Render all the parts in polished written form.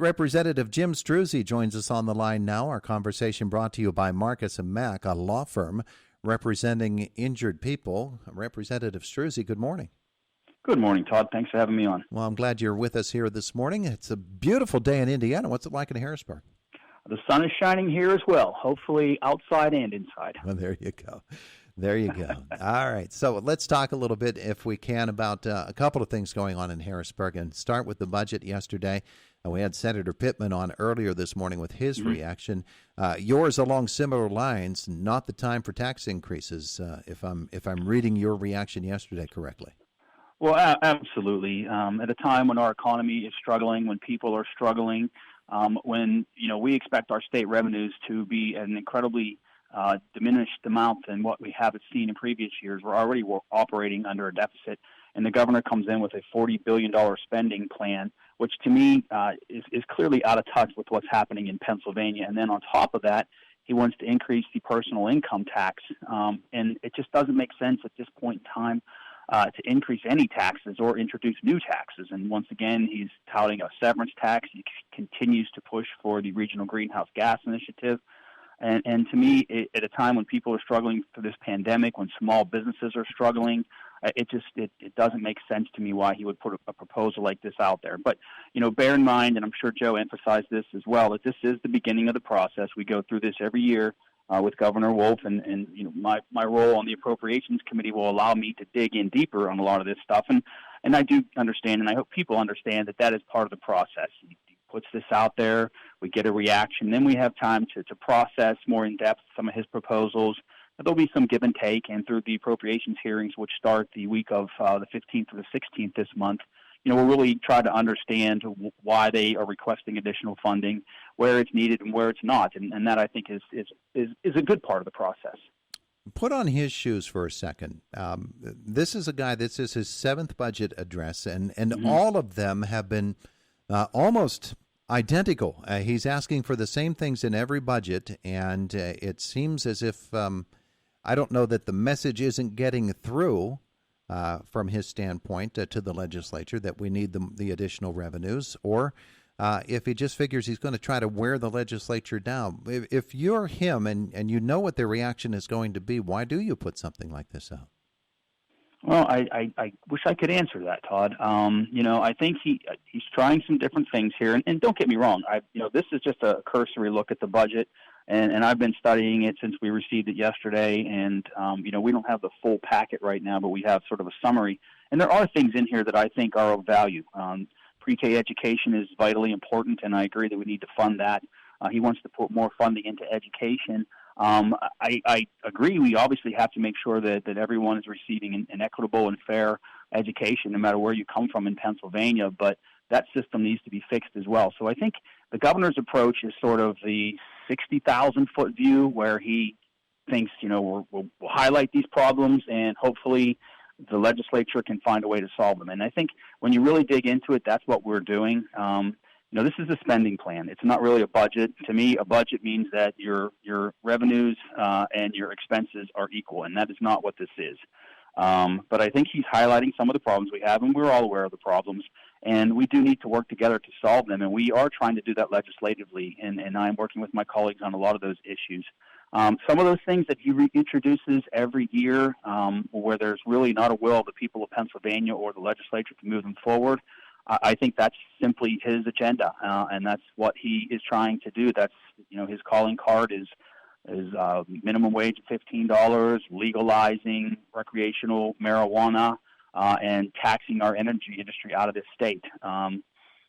State Representative Jim Struzzi joins us on the line now. Our conversation brought to you by Marcus & Mack, a law firm representing injured people. Representative Struzzi, good morning. Good morning, Todd. Thanks for having me on. Well, I'm glad you're with us here this morning. It's a beautiful day in Indiana. What's it like in Harrisburg? The sun is shining here as well, hopefully outside and inside. Well, there you go. There you go. All right. So let's talk a little bit, if we can, about a couple of things going on in Harrisburg, and start with the budget yesterday. We had Senator Pittman on earlier this morning with his reaction. Yours along similar lines, not the time for tax increases, if I'm reading your reaction yesterday correctly. Well, absolutely. At a time when our economy is struggling, when people are struggling, when we expect our state revenues to be at an incredibly diminished amount than what we have seen in previous years. We're already operating under a deficit, and the governor comes in with a $40 billion spending plan, which to me is clearly out of touch with what's happening in Pennsylvania. And then on top of that, he wants to increase the personal income tax, and it just doesn't make sense at this point in time to increase any taxes or introduce new taxes. And once again, he's touting a severance tax. He continues to push for the regional greenhouse gas initiative. And to me, at a time when people are struggling through this pandemic, when small businesses are struggling, it doesn't make sense to me why he would put a proposal like this out there. But, bear in mind, and I'm sure Joe emphasized this as well, that this is the beginning of the process. We go through this every year with Governor Wolf, and my role on the Appropriations Committee will allow me to dig in deeper on a lot of this stuff. And I do understand, and I hope people understand that is part of the process. He puts this out there, we get a reaction, then we have time to process more in depth some of his proposals. There'll be some give and take, and through the appropriations hearings, which start the week of the 15th or the 16th this month, we'll really try to understand why they are requesting additional funding, where it's needed and where it's not, and that I think is a good part of the process. Put on his shoes for a second. This is a guy, this is his seventh budget address, and all of them have been almost identical. He's asking for the same things in every budget, and it seems as if, I don't know that the message isn't getting through from his standpoint to the legislature that we need the additional revenues, or if he just figures he's going to try to wear the legislature down. If you're him and you know what their reaction is going to be, why do you put something like this out? Well, I wish I could answer that, Todd. I think he's trying some different things here, and don't get me wrong. This is just a cursory look at the budget, and I've been studying it since we received it yesterday. And we don't have the full packet right now, but we have sort of a summary. And there are things in here that I think are of value. Pre-K education is vitally important, and I agree that we need to fund that. He wants to put more funding into education. I agree. We obviously have to make sure that everyone is receiving an equitable and fair education, no matter where you come from in Pennsylvania. But that system needs to be fixed as well. So I think the governor's approach is sort of the 60,000-foot view, where he thinks, we'll highlight these problems, and hopefully the legislature can find a way to solve them. And I think when you really dig into it, that's what we're doing. This is a spending plan. It's not really a budget. To me, a budget means that your revenues and your expenses are equal, and that is not what this is. But I think he's highlighting some of the problems we have, and we're all aware of the problems, and we do need to work together to solve them, and we are trying to do that legislatively, and I'm working with my colleagues on a lot of those issues. Some of those things that he reintroduces every year, where there's really not a will of the people of Pennsylvania or the legislature to move them forward, I think that's simply his agenda, and that's what he is trying to do. That's, his calling card is minimum wage of $15, legalizing recreational marijuana, and taxing our energy industry out of this state.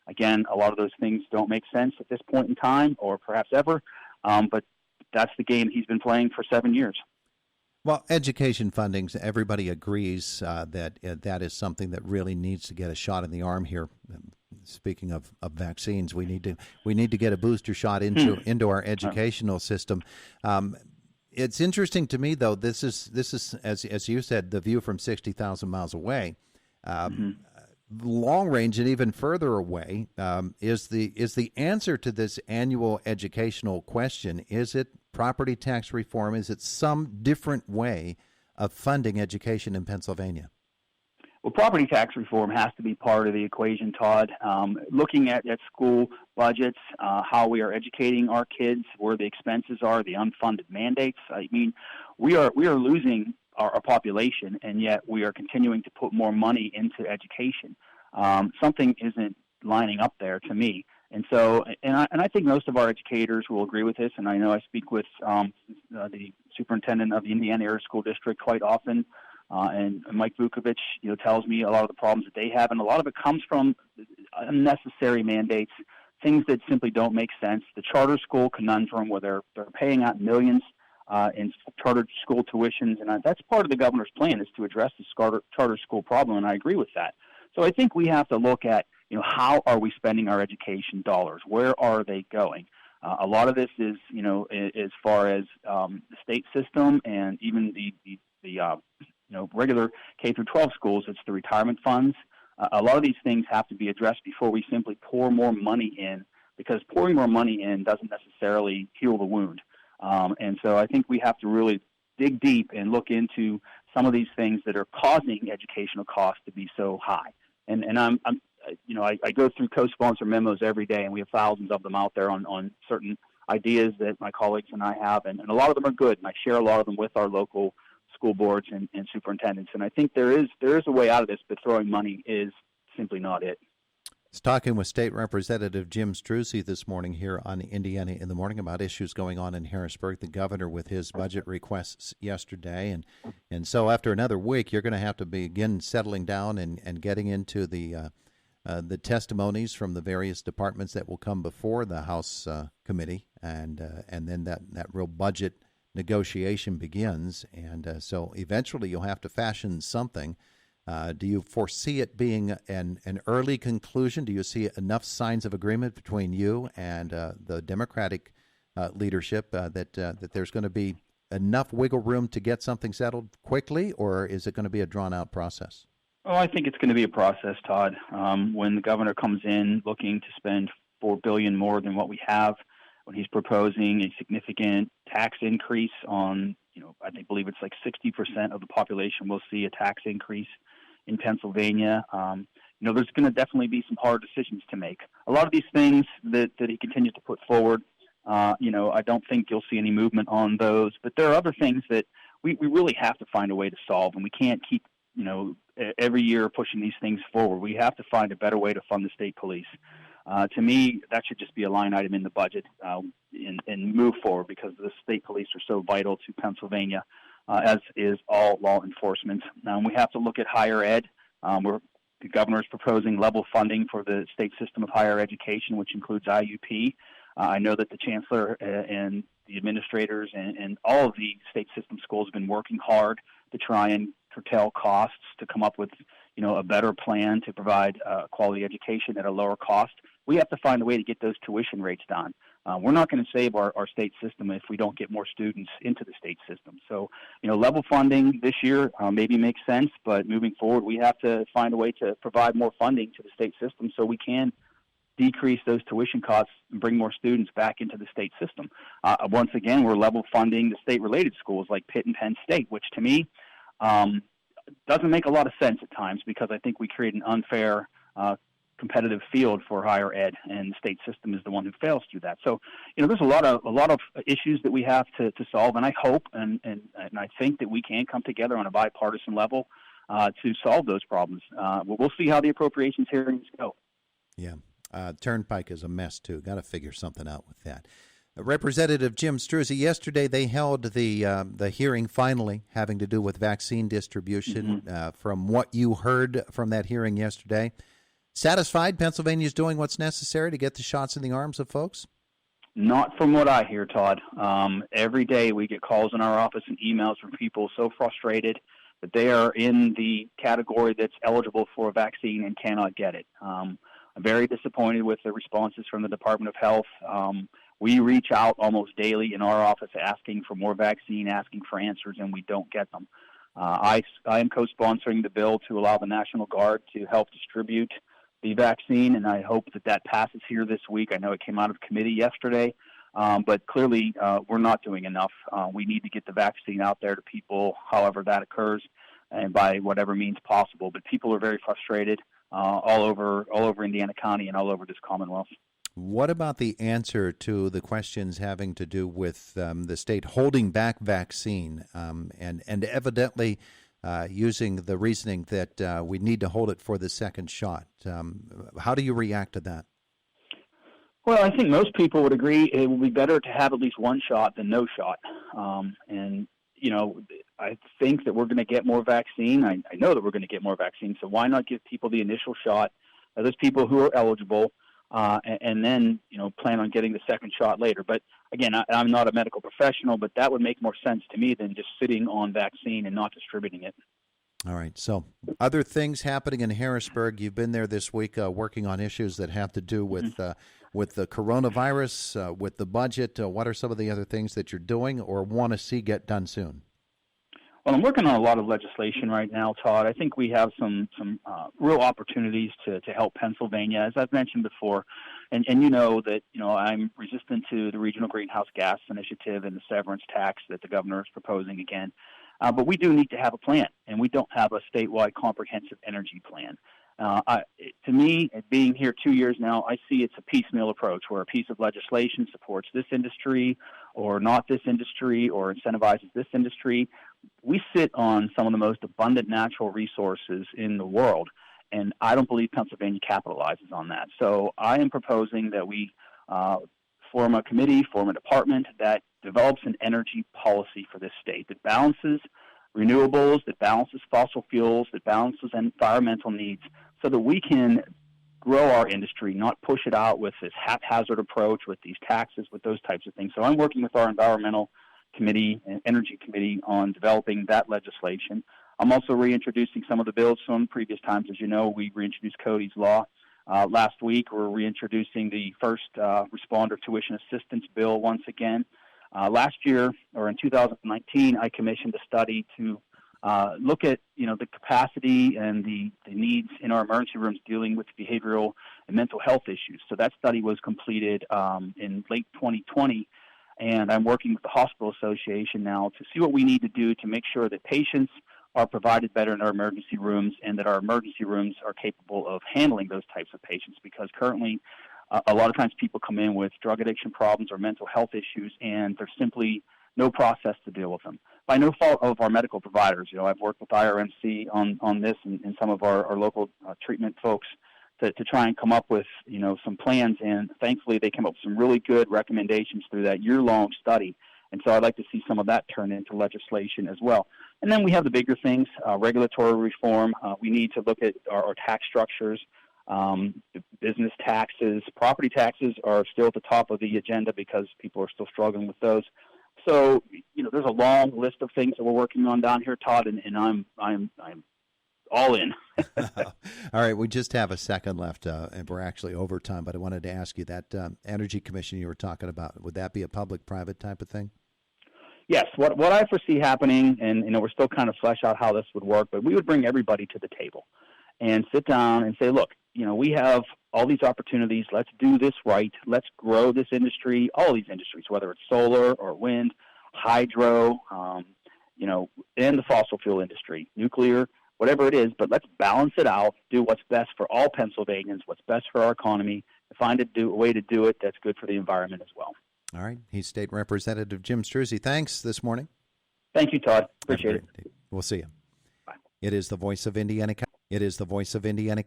Again, a lot of those things don't make sense at this point in time, or perhaps ever, but that's the game he's been playing for 7 years. Well, education funding, everybody agrees that that is something that really needs to get a shot in the arm here. Speaking of vaccines, we need to get a booster shot into our educational system. It's interesting to me, though. This is as you said, the view from 60,000 miles away. Long range and even further away is the answer to this annual educational question. Is it property tax reform? Is it some different way of funding education in Pennsylvania? Well, property tax reform has to be part of the equation, Todd. Looking at school budgets, how we are educating our kids, where the expenses are, the unfunded mandates. I mean, we are losing our population, and yet we are continuing to put more money into education. Something isn't lining up there to me. And so, and I think most of our educators will agree with this. And I know I speak with the superintendent of the Indiana Area School District quite often. And Mike Vukovic, tells me a lot of the problems that they have, and a lot of it comes from unnecessary mandates, things that simply don't make sense. The charter school conundrum, where they're paying out millions in charter school tuitions, and that's part of the governor's plan, is to address the charter school problem, and I agree with that. So I think we have to look at, how are we spending our education dollars? Where are they going? A lot of this is, as far as the state system and even the regular K through 12 schools, it's the retirement funds. A lot of these things have to be addressed before we simply pour more money in, because pouring more money in doesn't necessarily heal the wound. And so I think we have to really dig deep and look into some of these things that are causing educational costs to be so high. And I go through co-sponsor memos every day, and we have thousands of them out there on certain ideas that my colleagues and I have, and a lot of them are good, and I share a lot of them with our local school boards and superintendents. And I think there is a way out of this, but throwing money is simply not it. I was talking with State Representative Jim Struzzi this morning here on Indiana in the Morning about issues going on in Harrisburg. The governor with his budget requests yesterday. And so after another week, you're going to have to begin settling down and getting into the testimonies from the various departments that will come before the House committee. And then that real budget negotiation begins, and so eventually you'll have to fashion something. Do you foresee it being an early conclusion? Do you see enough signs of agreement between you and the Democratic leadership that there's going to be enough wiggle room to get something settled quickly, or is it going to be a drawn-out process? Oh, I think it's going to be a process, Todd. When the governor comes in looking to spend $4 billion more than what we have, when he's proposing a significant tax increase on, I believe it's like 60% of the population will see a tax increase in Pennsylvania. There's going to definitely be some hard decisions to make. A lot of these things that he continues to put forward, I don't think you'll see any movement on those. But there are other things that we really have to find a way to solve, and we can't keep, every year pushing these things forward. We have to find a better way to fund the state police. To me, that should just be a line item in the budget and move forward, because the state police are so vital to Pennsylvania, as is all law enforcement. We have to look at higher ed. The governor is proposing level funding for the state system of higher education, which includes IUP. I know that the chancellor and the administrators and all of the state system schools have been working hard to try and curtail costs, to come up with a better plan to provide quality education at a lower cost. We have to find a way to get those tuition rates down. We're not going to save our state system if we don't get more students into the state system. So, level funding this year maybe makes sense, but moving forward, we have to find a way to provide more funding to the state system so we can decrease those tuition costs and bring more students back into the state system. Once again, we're level funding the state-related schools like Pitt and Penn State, which to me doesn't make a lot of sense at times, because I think we create an unfair competitive field for higher ed, and the state system is the one who fails to do that. So, there's a lot of issues that we have to solve, and I hope and I think that we can come together on a bipartisan level to solve those problems. We'll see how the appropriations hearings go. Yeah, Turnpike is a mess too. Got to figure something out with that. Representative Jim Struzzi, yesterday they held the hearing finally having to do with vaccine distribution. Mm-hmm. From what you heard from that hearing yesterday, satisfied Pennsylvania's doing what's necessary to get the shots in the arms of folks? Not from what I hear, Todd. Every day we get calls in our office and emails from people so frustrated that they are in the category that's eligible for a vaccine and cannot get it. I'm very disappointed with the responses from the Department of Health. We reach out almost daily in our office asking for more vaccine, asking for answers, and we don't get them. I am co-sponsoring the bill to allow the National Guard to help distribute the vaccine, and I hope that passes here this week. I know it came out of committee yesterday, but clearly we're not doing enough. We need to get the vaccine out there to people, however that occurs. and by whatever means possible. But people are very frustrated all over Indiana County and all over this Commonwealth. What about the answer to the questions having to do with the state holding back vaccine and evidently using the reasoning that we need to hold it for the second shot? How do you react to that? Well, I think most people would agree it would be better to have at least one shot than no shot. And, I think that we're going to get more vaccine. I know that we're going to get more vaccine. So why not give people the initial shot, those people who are eligible, and then, plan on getting the second shot later. But again, I'm not a medical professional, but that would make more sense to me than just sitting on vaccine and not distributing it. All right. So other things happening in Harrisburg. You've been there this week working on issues that have to do with the coronavirus, with the budget. What are some of the other things that you're doing or want to see get done soon? Well, I'm working on a lot of legislation right now, Todd. I think we have some real opportunities to help Pennsylvania, as I've mentioned before. And you know that, I'm resistant to the Regional Greenhouse Gas Initiative and the severance tax that the governor is proposing again. But we do need to have a plan, and we don't have a statewide comprehensive energy plan. To me, being here 2 years now, I see it's a piecemeal approach where a piece of legislation supports this industry or not this industry or incentivizes this industry. We sit on some of the most abundant natural resources in the world, and I don't believe Pennsylvania capitalizes on that. So I am proposing that we form a committee, form a department that develops an energy policy for this state that balances renewables, that balances fossil fuels, that balances environmental needs so that we can grow our industry, not push it out with this haphazard approach, with these taxes, with those types of things. So I'm working with our environmental committee and energy committee on developing that legislation. I'm also reintroducing some of the bills from previous times. As you know, we reintroduced Cody's Law. Last week, we're reintroducing the first responder tuition assistance bill once again. Last year, or in 2019, I commissioned a study to look at, the capacity and the needs in our emergency rooms dealing with behavioral and mental health issues. So that study was completed in late 2020, and I'm working with the Hospital Association now to see what we need to do to make sure that patients are provided better in our emergency rooms and that our emergency rooms are capable of handling those types of patients, because currently a lot of times people come in with drug addiction problems or mental health issues, and there's simply no process to deal with them. By no fault of our medical providers. I've worked with IRMC on this and some of our local treatment folks to try and come up with, some plans, and thankfully they came up with some really good recommendations through that year-long study. And so I'd like to see some of that turn into legislation as well. And then we have the bigger things, regulatory reform. We need to look at our tax structures. Business taxes, property taxes are still at the top of the agenda because people are still struggling with those. So, there's a long list of things that we're working on down here, Todd, and I'm all in. All right, we just have a second left, and we're actually over time, but I wanted to ask you that Energy Commission you were talking about, would that be a public-private type of thing? Yes, what I foresee happening, and we're still kind of flesh out how this would work, but we would bring everybody to the table and sit down and say, look, we have all these opportunities. Let's do this right. Let's grow this industry, all these industries, whether it's solar or wind, hydro, and the fossil fuel industry, nuclear, whatever it is. But let's balance it out, do what's best for all Pennsylvanians, what's best for our economy, find a way to do it that's good for the environment as well. All right. He's State Representative Jim Struzzi. Thanks this morning. Thank you, Todd. Appreciate it. We'll see you. Bye. It is the voice of Indiana. It is the voice of Indiana.